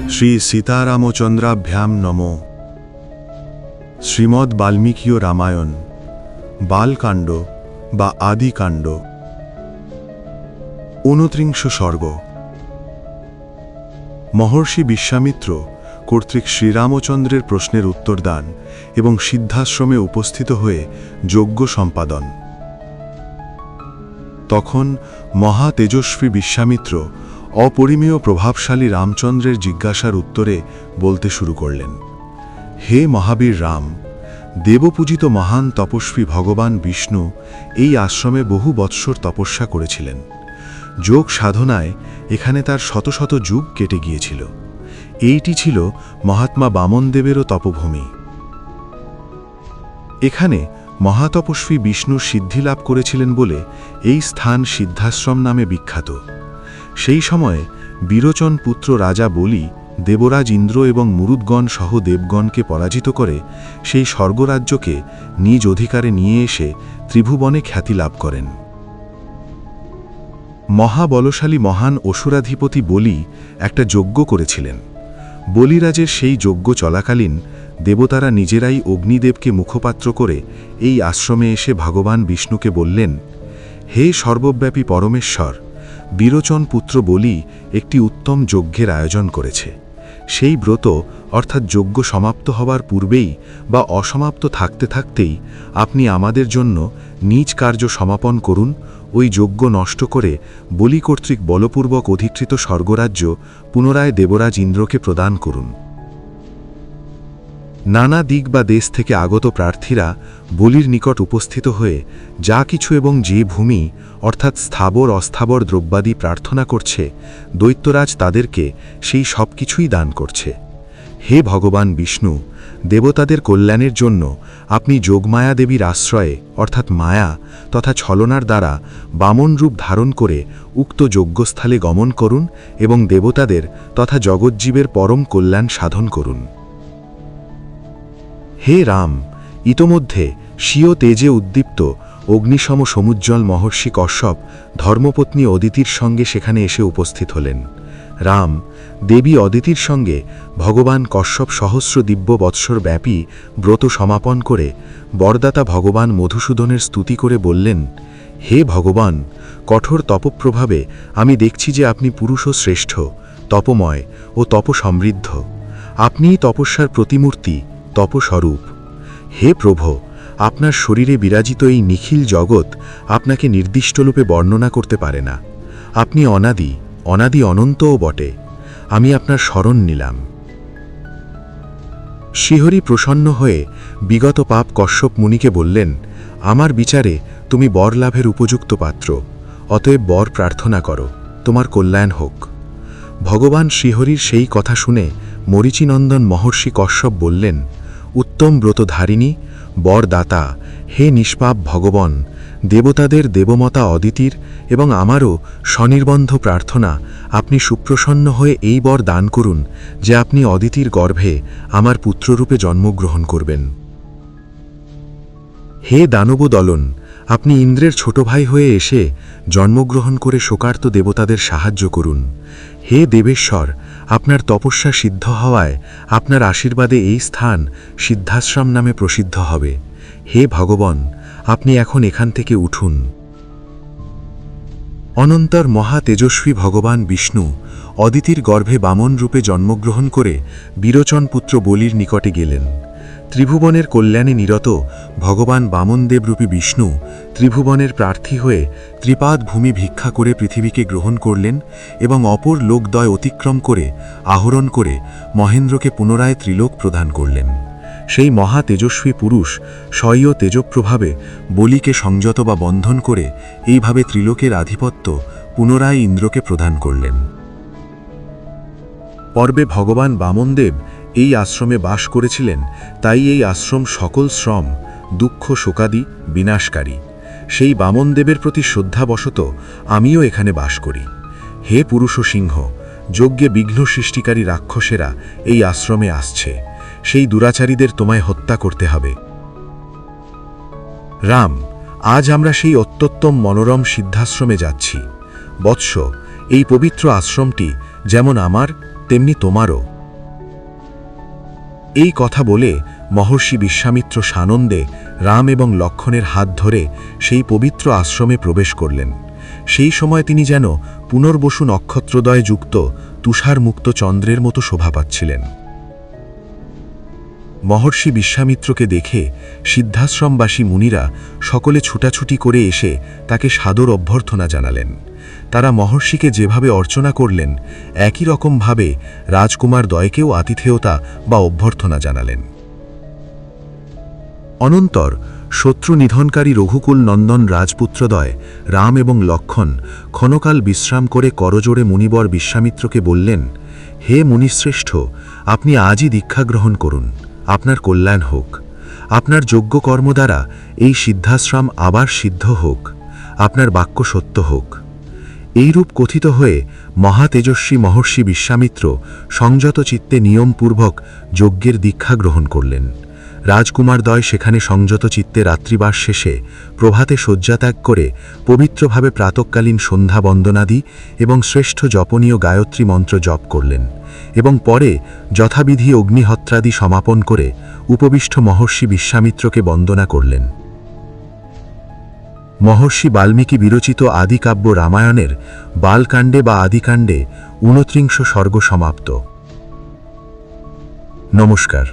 শ্রী সীতারামচন্দ্রাভ্যাম নমো। শ্রীমদ্ বাল্মীকীয় রামায়ণ বালকাণ্ড বা আদিকাণ্ড 29 সর্গ। মহর্ষি বিশ্বামিত্র কর্তৃক শ্রীরামচন্দ্রের প্রশ্নের উত্তরদান এবং সিদ্ধাশ্রমে উপস্থিত হয়ে যজ্ঞ সম্পাদন। তখন মহা তেজস্বী বিশ্বামিত্র অপরিমেয় প্রভাবশালী রামচন্দ্রের জিজ্ঞাসার উত্তরে বলতে শুরু করলেন। হে মহাবীর রাম, দেবপূজিত মহান তপস্বী ভগবান বিষ্ণু এই আশ্রমে বহু বৎসর তপস্যা করেছিলেন। যোগ সাধনায় এখানে তার শত শত যুগ কেটে গিয়েছিল। এইটি ছিল মহাত্মা বামনদেবেরও তপভূমি। এখানে মহাতপস্বী বিষ্ণু সিদ্ধি লাভ করেছিলেন বলে এই স্থান সিদ্ধাশ্রম নামে বিখ্যাত। সেই সময়ে বিরোচন পুত্র রাজা বলি দেবরাজ ইন্দ্র এবং মুরুদগণ সহ দেবগণকে পরাজিত করে সেই স্বর্গরাজ্যকে নিজ অধিকারে নিয়ে এসে ত্রিভুবনে খ্যাতি লাভ করেন। মহাবলশালী মহান অসুরাধিপতি বলি একটা যজ্ঞ করেছিলেন। বলিরাজের সেই যজ্ঞ চলাকালীন দেবতারা নিজেরাই অগ্নিদেবকে মুখপাত্র করে এই আশ্রমে এসে ভগবান বিষ্ণুকে বললেন, হে সর্বব্যাপী পরমেশ্বর, বিরোচন পুত্র বলি একটি উত্তম যজ্ঞের আয়োজন করেছে। সেই ব্রত অর্থাৎ যজ্ঞ সমাপ্ত হবার পূর্বেই বা অসমাপ্ত থাকতে থাকতেই আপনি আমাদের জন্য নিজ কার্য সমাপন করুন। ওই যজ্ঞ নষ্ট করে বলি কর্তৃক বলপূর্বক অধিকৃত স্বর্গরাজ্য পুনরায় দেবরাজ ইন্দ্রকে প্রদান করুন। নানা দিক বা দেশ থেকে আগত প্রার্থীরা বলির নিকট উপস্থিত হয়ে যা কিছু এবং যে ভূমি অর্থাৎ স্থাবর অস্থাবর দ্রব্যাদি প্রার্থনা করছে, দৈত্যরাজ তাদেরকে সেই সব কিছুই দান করছে। হে ভগবান বিষ্ণু, দেবতাদের কল্যাণের জন্য আপনি যোগমায়া দেবীর আশ্রয়ে অর্থাৎ মায়া তথা ছলনার দ্বারা বামন রূপ ধারণ করে উক্ত যজ্ঞস্থলে গমন করুন এবং দেবতাদের তথা জগজ্জীবের পরম কল্যাণ সাধন করুন। হে রাম, ইতোমধ্যে স্বীয় তেজে উদ্দীপ্ত অগ্নিসম সমুজ্জ্বল মহর্ষি কশ্যপ ধর্মপত্নী অদিতির সঙ্গে সেখানে এসে উপস্থিত হলেন। রাম, দেবী অদিতির সঙ্গে ভগবান কশ্যপ সহস্র দিব্য বৎসর ব্যাপী ব্রত সমাপন করে বরদাতা ভগবান মধুসূদনের স্তুতি করে বললেন, হে ভগবান, কঠোর তপপ্রভাবে আমি দেখছি যে আপনি পুরুষ ও শ্রেষ্ঠ, তপময় ও তপসমৃদ্ধ। আপনিই তপস্যার প্রতিমূর্তি, তপস্বরূপ। হে প্রভো, আপনার শরীরে বিরাজিত এই নিখিল জগৎ আপনাকে নির্দিষ্টরূপে বর্ণনা করতে পারে না। আপনি অনাদি, অনাদি অনন্তও বটে। আমি আপনার শরণ নিলাম। শ্রীহরি প্রসন্ন হয়ে বিগত পাপ কশ্যপ মুনিকে বললেন, আমার বিচারে তুমি বর লাভের উপযুক্ত পাত্র, অতএব বর প্রার্থনা করো, তোমার কল্যাণ হোক। ভগবান শ্রীহরির সেই কথা শুনে মরিচিনন্দন মহর্ষি কশ্যপ বললেন, উত্তম ব্রতধারিণী, বরদাতা, হে নিষ্পাপ ভগবান, দেবতাদের দেবমতা অদিতির এবং আমারও স্বনির্বন্ধ প্রার্থনা আপনি সুপ্রসন্ন হয়ে এই বর দান করুন যে আপনি অদিতির গর্ভে আমার পুত্ররূপে জন্মগ্রহণ করবেন। হে দানব দলন, আপনি ইন্দ্রের ছোট ভাই হয়ে এসে জন্মগ্রহণ করে শোকার্ত দেবতাদের সাহায্য করুন। হে দেবেশ্বর, আপনার তপস্যা সিদ্ধ হওয়ায় আপনার আশীর্বাদে এই স্থান সিদ্ধাশ্রম নামে প্রসিদ্ধ হবে। হে ভগবান, আপনি এখন এখান থেকে উঠুন। অনন্তর মহা তেজস্বী ভগবান বিষ্ণু অদিতির গর্ভে বামন রূপে জন্মগ্রহণ করে বিরোচন পুত্র বলির নিকটে গেলেন। ত্রিভুবনের কল্যাণে নিরত ভগবান বামনদেবরূপী বিষ্ণু ত্রিভুবনের প্রার্থী হয়ে ত্রিপাদ ভূমি ভিক্ষা করে পৃথিবীকে গ্রহণ করলেন এবং অপর লোকদ্বয় অতিক্রম করে আহরণ করে মহেন্দ্রকে পুনরায় ত্রিলোক প্রদান করলেন। সেই মহা তেজস্বী পুরুষ স্বীয় তেজপ্রভাবে বলিকে সংযত বা বন্ধন করে এইভাবে ত্রিলোকের আধিপত্য পুনরায় ইন্দ্রকে প্রদান করলেন। পর্বে ভগবান বামনদেব এই আশ্রমে বাস করেছিলেন, তাই এই আশ্রম সকল শ্রম, দুঃখ শোকাদি বিনাশকারী। সেই বামনদেবের প্রতি শ্রদ্ধাবশত আমিও এখানে বাস করি। হে পুরুষ সিংহ, যজ্ঞে বিঘ্ন সৃষ্টিকারী রাক্ষসেরা এই আশ্রমে আসছে, সেই দুরাচারীদের তোমায় হত্যা করতে হবে। রাম, আজ আমরা সেই অত্যুত্তম মনোরম সিদ্ধাশ্রমে যাচ্ছি। বৎস, এই পবিত্র আশ্রমটি যেমন আমার তেমনি তোমারও। এই কথা বলে মহর্ষি বিশ্বামিত্র সানন্দে রাম এবং লক্ষ্মণের হাত ধরে সেই পবিত্র আশ্রমে প্রবেশ করলেন। সেই সময় তিনি যেন পুনর্বসু নক্ষত্রদয় যুক্ত তুষারমুক্ত চন্দ্রের মতো শোভা পাচ্ছিলেন। মহর্ষি বিশ্বামিত্রকে দেখে সিদ্ধাশ্রমবাসী মুনিরা সকলে ছুটাছুটি করে এসে তাকে সাদর অভ্যর্থনা জানালেন। তারা মহর্ষিকে যেভাবে অর্চনা করলেন, একই রকমভাবে রাজকুমার দ্বয়কেও আতিথেয়তা বা অভ্যর্থনা জানালেন। অনন্তর শত্রু নিধনকারী রঘুকুল নন্দন রাজপুত্রদ্বয় রাম এবং লক্ষ্মণ ক্ষণকাল বিশ্রাম করে করজোড়ে মুনিবর বিশ্বামিত্রকে বললেন, হে মুনিশ্রেষ্ঠ, আপনি আজই দীক্ষা গ্রহণ করুন, আপনার কল্যাণ হোক। আপনার যোগ্য কর্ম দ্বারা এই সিদ্ধাশ্রম আবার সিদ্ধ হোক, আপনার বাক্য সত্য হোক। এইরূপ কথিত হয়ে মহাতেজস্বী মহর্ষি বিশ্বামিত্র সংযত চিত্তে নিয়মপূর্বক যজ্ঞের দীক্ষা গ্রহণ করলেন। রাজকুমারদ্বয় সেখানে সংযত চিত্তে রাত্রিবাস শেষে প্রভাতে শয্যাত্যাগ করে পবিত্রভাবে প্রাতঃকালীন সন্ধ্যা বন্দনাদি এবং শ্রেষ্ঠ জপনীয় গায়ত্রী মন্ত্র জপ করলেন এবং পরে যথাবিধি অগ্নিহত্রাদি সমাপন করে উপবিষ্ট মহর্ষি বিশ্বামিত্রকে বন্দনা করলেন। মহর্ষি বাল্মীকি বিরচিত আদিকাব্য রামায়ণের বালকাণ্ডে বা আদিকাণ্ডে 29 সর্গ সমাপ্ত। নমস্কার।